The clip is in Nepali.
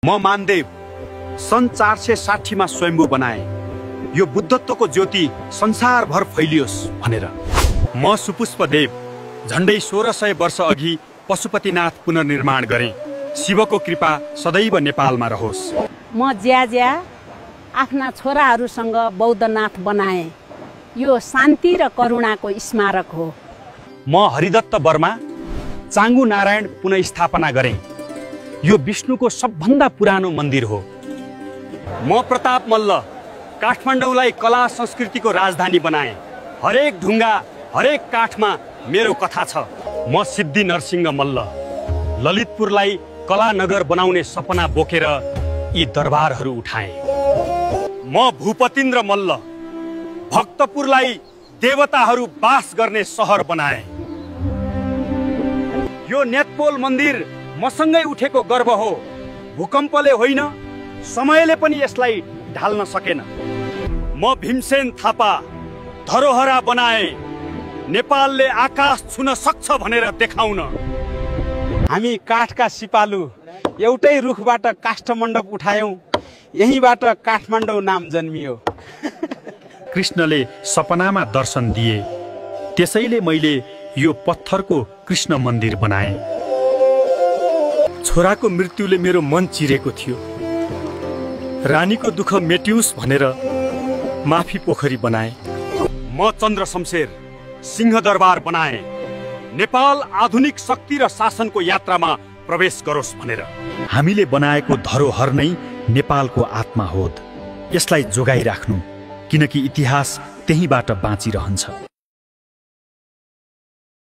म मानदेव सन् 460 मा स्वयम्भू बनाए यो बुद्धत्वको ज्योति संसारभर फैलियोस् भनेर। म सुपुष्पदेव झण्डै 1600 वर्ष अघि पशुपतिनाथ पुनर्निर्माण गरे। शिवको कृपा सदैव नेपालमा रहोस्। म ज्याज्या आफ्ना छोराहरूसँग बौद्धनाथ बनाए। यो शान्ति र करुणाको स्मारक हो। म हरिदत्त वर्मा चाङ्गु नारायण पुनर्स्थापना गरे। यो विष्णुको सबभन्दा पुरानो मन्दिर हो। म प्रताप मल्ल काठमाडौँलाई कला संस्कृतिको राजधानी बनाए। हरेक ढुङ्गा हरेक काठमा मेरो कथा छ। म सिद्धि नरसिंह मल्ल ललितपुरलाई कला नगर बनाउने सपना बोकेर यी दरबारहरू उठाए। म भूपतिन्द्र मल्ल भक्तपुरलाई देवताहरू बास गर्ने सहर बनाए। यो नेतपोल मन्दिर मसँगै उठेको गर्व हो। भूकम्पले होइन, समयले पनि यसलाई ढाल्न सकेन। म भीमसेन थापा धरोहरा बनाए। नेपालले आकाश छुन सक्छ भनेर देखाउन। हामी काठका सिपालु एउटै रुखबाट काष्ठमण्डप उठायौं। यहीबाट काठमाडौँ नाम जन्मियो। कृष्णले सपनामा दर्शन दिए, त्यसैले मैले यो पत्थरको कृष्ण मन्दिर बनाए। छोराको मृत्युले मेरो मन चिरेको थियो। रानीको दुःख मेटियोस् भनेर माफी पोखरी बनाए। म चन्द्र शमशेर सिंहदरबार बनाए। नेपाल आधुनिक शक्ति र शासनको यात्रामा प्रवेश गरोस् भनेर। हामीले बनाएको धरोहर नै नेपालको आत्मा हो। यसलाई जोगाइराख्नु, किनकि इतिहास त्यहीबाट बाँचिरहन्छ।